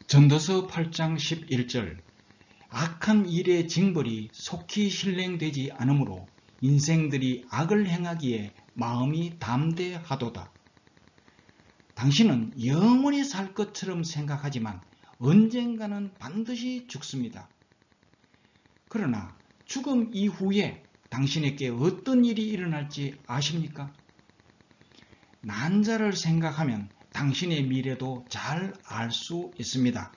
전도서 8장 11절 악한 일의 징벌이 속히 실행되지 않으므로 인생들이 악을 행하기에 마음이 담대하도다. 당신은 영원히 살 것처럼 생각하지만 언젠가는 반드시 죽습니다. 그러나 죽음 이후에 당신에게 어떤 일이 일어날지 아십니까? 난자를 생각하면 당신의 미래도 잘 알 수 있습니다.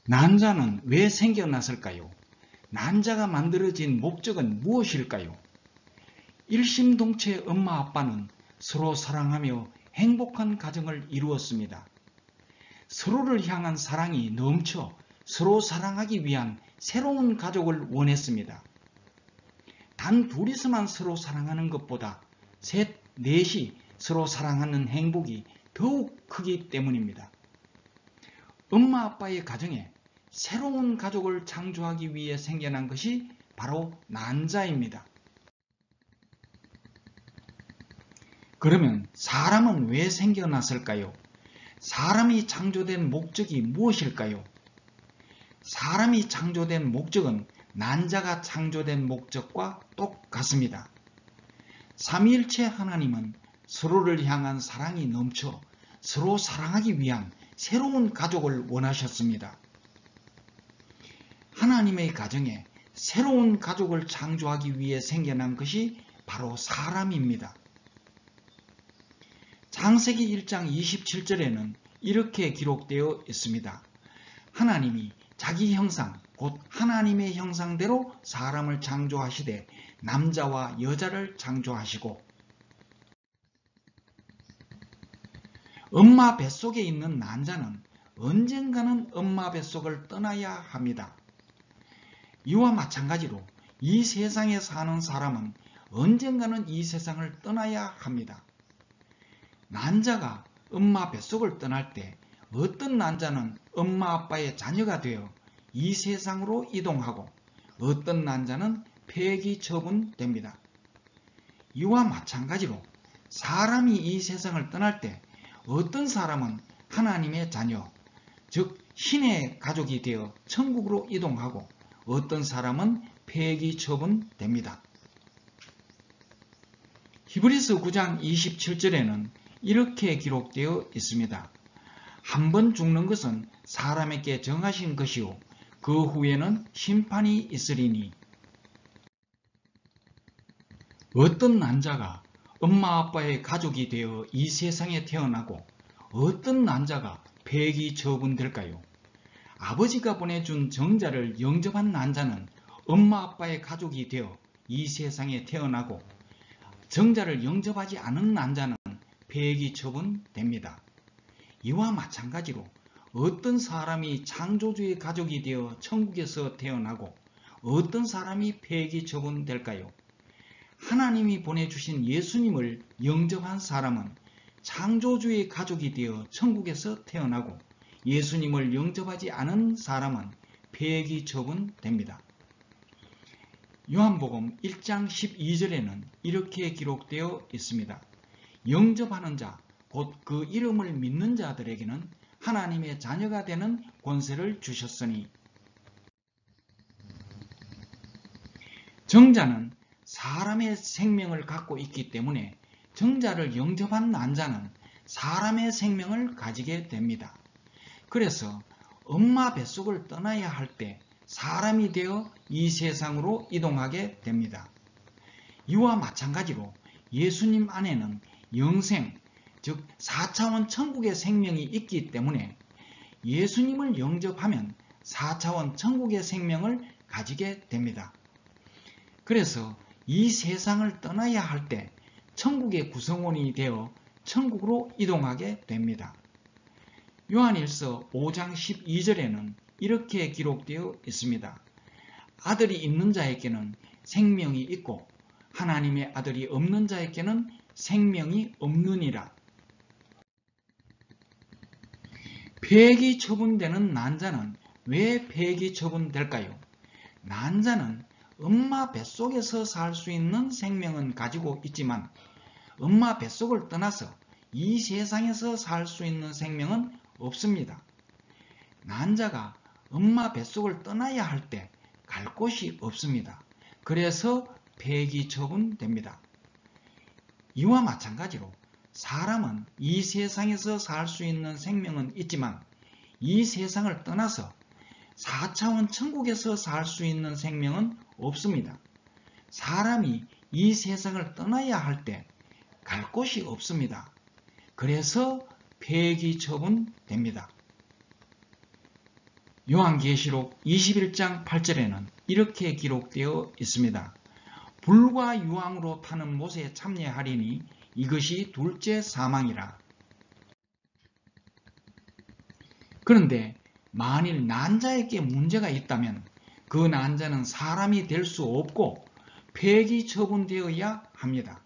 난자는 왜 생겨났을까요? 난자가 만들어진 목적은 무엇일까요? 일심동체 엄마 아빠는 서로 사랑하며 행복한 가정을 이루었습니다. 서로를 향한 사랑이 넘쳐 서로 사랑하기 위한 새로운 가족을 원했습니다. 단 둘이서만 서로 사랑하는 것보다 셋, 넷이 서로 사랑하는 행복이 더욱 크기 때문입니다. 엄마 아빠의 가정에 새로운 가족을 창조하기 위해 생겨난 것이 바로 난자입니다. 그러면 사람은 왜 생겨났을까요? 사람이 창조된 목적이 무엇일까요? 사람이 창조된 목적은 난자가 창조된 목적과 똑같습니다. 삼위일체 하나님은 서로를 향한 사랑이 넘쳐 서로 사랑하기 위한 새로운 가족을 원하셨습니다. 하나님의 가정에 새로운 가족을 창조하기 위해 생겨난 것이 바로 사람입니다. 창세기 1장 27절에는 이렇게 기록되어 있습니다. 하나님이 자기 형상, 곧 하나님의 형상대로 사람을 창조하시되 남자와 여자를 창조하시고 엄마 뱃속에 있는 난자는 언젠가는 엄마 뱃속을 떠나야 합니다. 이와 마찬가지로 이 세상에 사는 사람은 언젠가는 이 세상을 떠나야 합니다. 난자가 엄마 뱃속을 떠날 때 어떤 난자는 엄마 아빠의 자녀가 되어 이 세상으로 이동하고 어떤 난자는 폐기 처분됩니다. 이와 마찬가지로 사람이 이 세상을 떠날 때 어떤 사람은 하나님의 자녀, 즉 신의 가족이 되어 천국으로 이동하고 어떤 사람은 폐기 처분됩니다. 히브리서 9장 27절에는 이렇게 기록되어 있습니다. 한 번 죽는 것은 사람에게 정하신 것이요 그 후에는 심판이 있으리니. 어떤 난자가 엄마 아빠의 가족이 되어 이 세상에 태어나고 어떤 난자가 폐기 처분될까요? 아버지가 보내준 정자를 영접한 난자는 엄마 아빠의 가족이 되어 이 세상에 태어나고 정자를 영접하지 않은 난자는 폐기 처분됩니다. 이와 마찬가지로 어떤 사람이 창조주의 가족이 되어 천국에서 태어나고 어떤 사람이 폐기 처분될까요? 하나님이 보내주신 예수님을 영접한 사람은 창조주의 가족이 되어 천국에서 태어나고 예수님을 영접하지 않은 사람은 폐기 처분됩니다. 요한복음 1장 12절에는 이렇게 기록되어 있습니다. 영접하는 자, 곧 그 이름을 믿는 자들에게는 하나님의 자녀가 되는 권세를 주셨으니. 정자는 사람의 생명을 갖고 있기 때문에 정자를 영접한 난자는 사람의 생명을 가지게 됩니다. 그래서 엄마 뱃속을 떠나야 할 때 사람이 되어 이 세상으로 이동하게 됩니다. 이와 마찬가지로 예수님 안에는 영생, 즉 4차원 천국의 생명이 있기 때문에 예수님을 영접하면 4차원 천국의 생명을 가지게 됩니다. 그래서 이 세상을 떠나야 할 때 천국의 구성원이 되어 천국으로 이동하게 됩니다. 요한일서 5장 12절에는 이렇게 기록되어 있습니다. 아들이 있는 자에게는 생명이 있고 하나님의 아들이 없는 자에게는 생명이 없느니라. 폐기 처분되는 난자는 왜 폐기 처분될까요? 난자는 엄마 뱃속에서 살 수 있는 생명은 가지고 있지만 엄마 뱃속을 떠나서 이 세상에서 살 수 있는 생명은 없습니다. 난자가 엄마 뱃속을 떠나야 할 때 갈 곳이 없습니다. 그래서 폐기 처분됩니다. 이와 마찬가지로 사람은 이 세상에서 살 수 있는 생명은 있지만 이 세상을 떠나서 4차원 천국에서 살 수 있는 생명은 없습니다. 사람이 이 세상을 떠나야 할 때 갈 곳이 없습니다. 그래서 폐기 처분됩니다. 요한계시록 21장 8절에는 이렇게 기록되어 있습니다. 불과 유황으로 타는 못에 참여하리니 이것이 둘째 사망이라. 그런데 만일 난자에게 문제가 있다면 그 난자는 사람이 될 수 없고 폐기 처분되어야 합니다.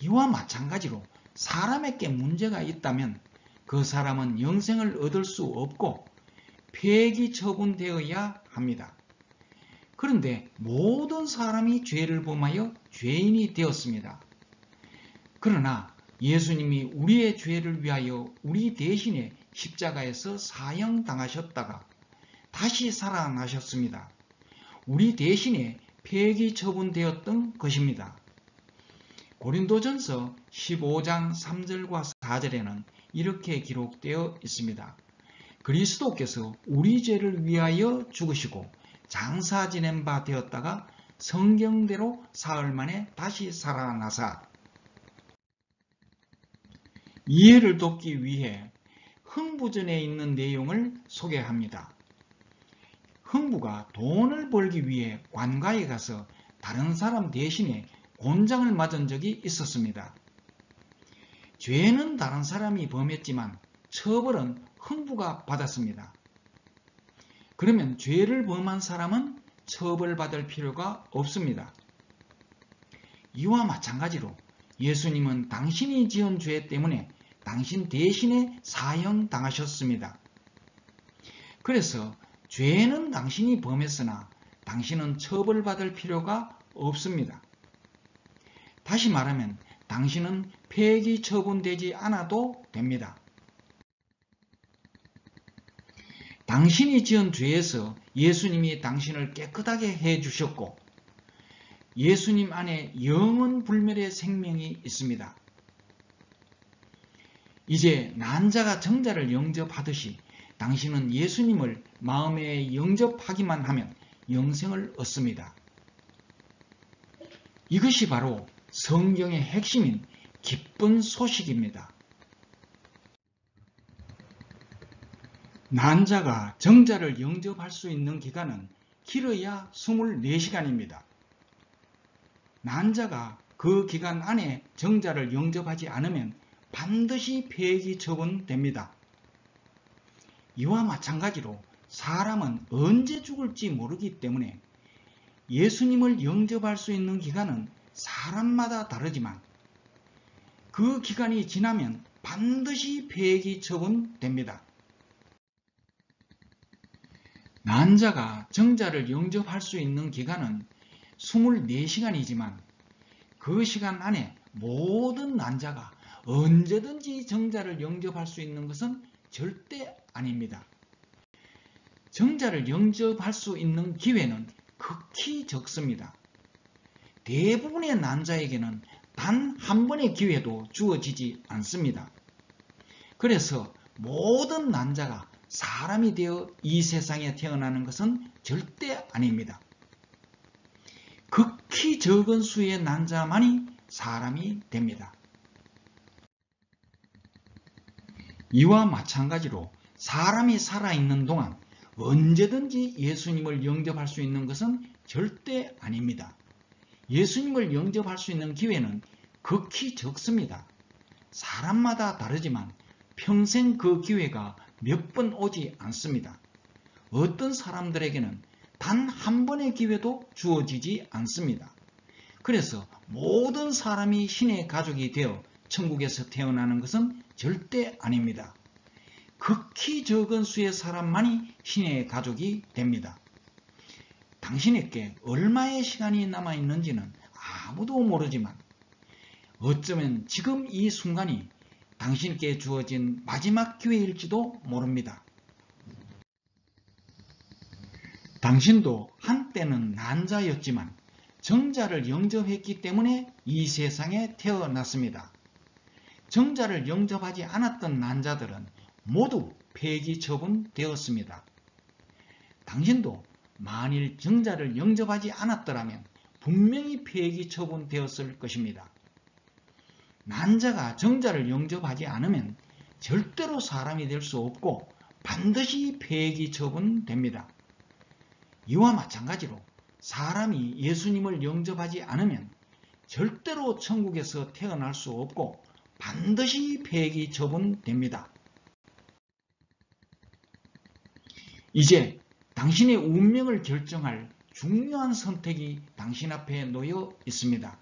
이와 마찬가지로 사람에게 문제가 있다면 그 사람은 영생을 얻을 수 없고 폐기 처분되어야 합니다. 그런데 모든 사람이 죄를 범하여 죄인이 되었습니다. 그러나 예수님이 우리의 죄를 위하여 우리 대신에 십자가에서 사형당하셨다가 다시 살아나셨습니다. 우리 대신에 폐기 처분되었던 것입니다. 고린도전서 15장 3절과 4절에는 이렇게 기록되어 있습니다. 그리스도께서 우리 죄를 위하여 죽으시고 장사 지낸 바 되었다가 성경대로 사흘 만에 다시 살아나사. 이해를 돕기 위해 흥부전에 있는 내용을 소개합니다. 흥부가 돈을 벌기 위해 관가에 가서 다른 사람 대신에 곤장을 맞은 적이 있었습니다. 죄는 다른 사람이 범했지만 처벌은 흥부가 받았습니다. 그러면 죄를 범한 사람은 처벌받을 필요가 없습니다. 이와 마찬가지로 예수님은 당신이 지은 죄 때문에 당신 대신에 사형당하셨습니다. 그래서 죄는 당신이 범했으나 당신은 처벌받을 필요가 없습니다. 다시 말하면 당신은 폐기 처분되지 않아도 됩니다. 당신이 지은 죄에서 예수님이 당신을 깨끗하게 해주셨고 예수님 안에 영원 불멸의 생명이 있습니다. 이제 난자가 정자를 영접하듯이 당신은 예수님을 마음에 영접하기만 하면 영생을 얻습니다. 이것이 바로 성경의 핵심인 기쁜 소식입니다. 난자가 정자를 영접할 수 있는 기간은 길어야 24시간입니다. 난자가 그 기간 안에 정자를 영접하지 않으면 반드시 폐기 처분됩니다. 이와 마찬가지로 사람은 언제 죽을지 모르기 때문에 예수님을 영접할 수 있는 기간은 사람마다 다르지만 그 기간이 지나면 반드시 폐기 처분됩니다. 난자가 정자를 영접할 수 있는 기간은 24시간이지만 그 시간 안에 모든 난자가 언제든지 정자를 영접할 수 있는 것은 절대 아닙니다. 정자를 영접할 수 있는 기회는 극히 적습니다. 대부분의 난자에게는 단 한 번의 기회도 주어지지 않습니다. 그래서 모든 난자가 사람이 되어 이 세상에 태어나는 것은 절대 아닙니다. 극히 적은 수의 난자만이 사람이 됩니다. 이와 마찬가지로 사람이 살아있는 동안 언제든지 예수님을 영접할 수 있는 것은 절대 아닙니다. 예수님을 영접할 수 있는 기회는 극히 적습니다. 사람마다 다르지만 평생 그 기회가 몇 번 오지 않습니다. 어떤 사람들에게는 단 한 번의 기회도 주어지지 않습니다. 그래서 모든 사람이 신의 가족이 되어 천국에서 태어나는 것은 절대 아닙니다. 극히 적은 수의 사람만이 신의 가족이 됩니다. 당신에게 얼마의 시간이 남아있는지는 아무도 모르지만 어쩌면 지금 이 순간이 당신께 주어진 마지막 기회일지도 모릅니다. 당신도 한때는 난자였지만 정자를 영접했기 때문에 이 세상에 태어났습니다. 정자를 영접하지 않았던 난자들은 모두 폐기 처분되었습니다. 당신도 만일 정자를 영접하지 않았더라면 분명히 폐기 처분되었을 것입니다. 난자가 정자를 영접하지 않으면 절대로 사람이 될 수 없고 반드시 폐기 처분됩니다. 이와 마찬가지로 사람이 예수님을 영접하지 않으면 절대로 천국에서 태어날 수 없고 반드시 폐기 처분됩니다. 이제 당신의 운명을 결정할 중요한 선택이 당신 앞에 놓여 있습니다.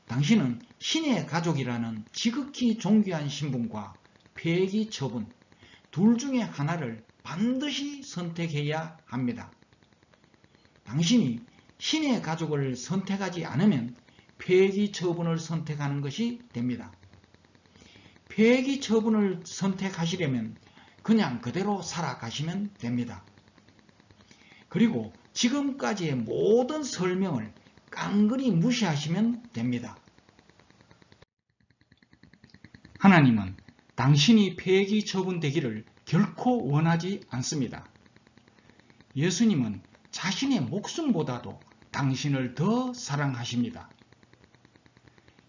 당신은 신의 가족이라는 지극히 존귀한 신분과 폐기 처분 둘 중에 하나를 반드시 선택해야 합니다. 당신이 신의 가족을 선택하지 않으면 폐기 처분을 선택하는 것이 됩니다. 폐기 처분을 선택하시려면 그냥 그대로 살아가시면 됩니다. 그리고 지금까지의 모든 설명을 깡그리 무시하시면 됩니다. 하나님은 당신이 폐기 처분되기를 결코 원하지 않습니다. 예수님은 자신의 목숨보다도 당신을 더 사랑하십니다.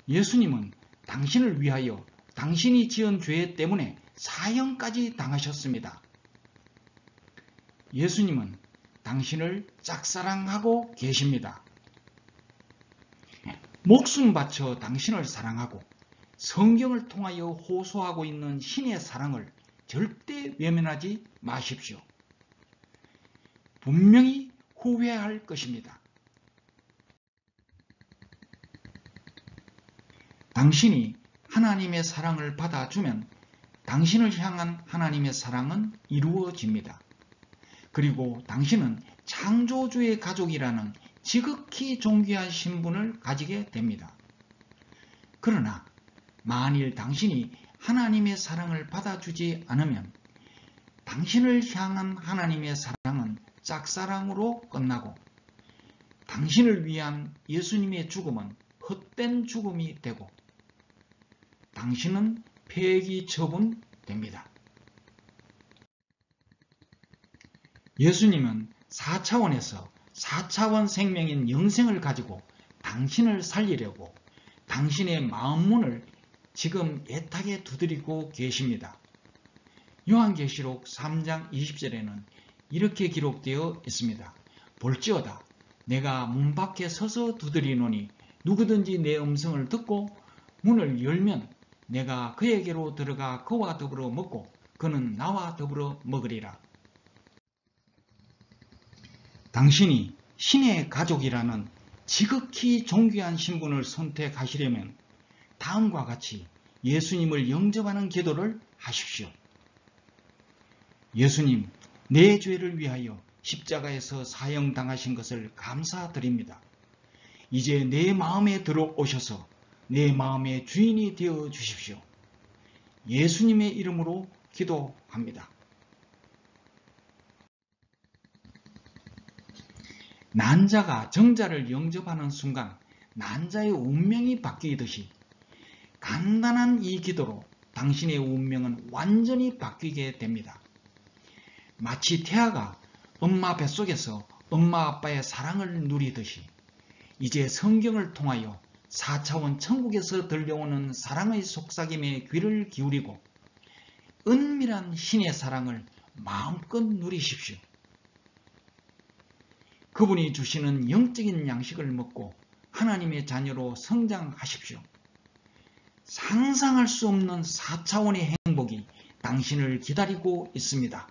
예수님은 당신을 위하여 당신이 지은 죄 때문에 사형까지 당하셨습니다. 예수님은 당신을 짝사랑하고 계십니다. 목숨 바쳐 당신을 사랑하고 성경을 통하여 호소하고 있는 신의 사랑을 절대 외면하지 마십시오. 분명히 후회할 것입니다. 당신이 하나님의 사랑을 받아주면 당신을 향한 하나님의 사랑은 이루어집니다. 그리고 당신은 창조주의 가족이라는 지극히 존귀한 신분을 가지게 됩니다. 그러나 만일 당신이 하나님의 사랑을 받아주지 않으면 당신을 향한 하나님의 사랑은 짝사랑으로 끝나고 당신을 위한 예수님의 죽음은 헛된 죽음이 되고 당신은 폐기 처분됩니다. 예수님은 4차원에서 4차원 생명인 영생을 가지고 당신을 살리려고 당신의 마음문을 지금 애타게 두드리고 계십니다. 요한계시록 3장 20절에는 이렇게 기록되어 있습니다. 볼지어다 내가 문 밖에 서서 두드리노니 누구든지 내 음성을 듣고 문을 열면 내가 그에게로 들어가 그와 더불어 먹고 그는 나와 더불어 먹으리라. 당신이 신의 가족이라는 지극히 존귀한 신분을 선택하시려면 다음과 같이 예수님을 영접하는 기도를 하십시오. 예수님, 내 죄를 위하여 십자가에서 사형당하신 것을 감사드립니다. 이제 내 마음에 들어오셔서 내 마음의 주인이 되어 주십시오. 예수님의 이름으로 기도합니다. 난자가 정자를 영접하는 순간 난자의 운명이 바뀌듯이 간단한 이 기도로 당신의 운명은 완전히 바뀌게 됩니다. 마치 태아가 엄마 뱃속에서 엄마 아빠의 사랑을 누리듯이 이제 성경을 통하여 4차원 천국에서 들려오는 사랑의 속삭임에 귀를 기울이고 은밀한 신의 사랑을 마음껏 누리십시오. 그분이 주시는 영적인 양식을 먹고 하나님의 자녀로 성장하십시오. 상상할 수 없는 4차원의 행복이 당신을 기다리고 있습니다.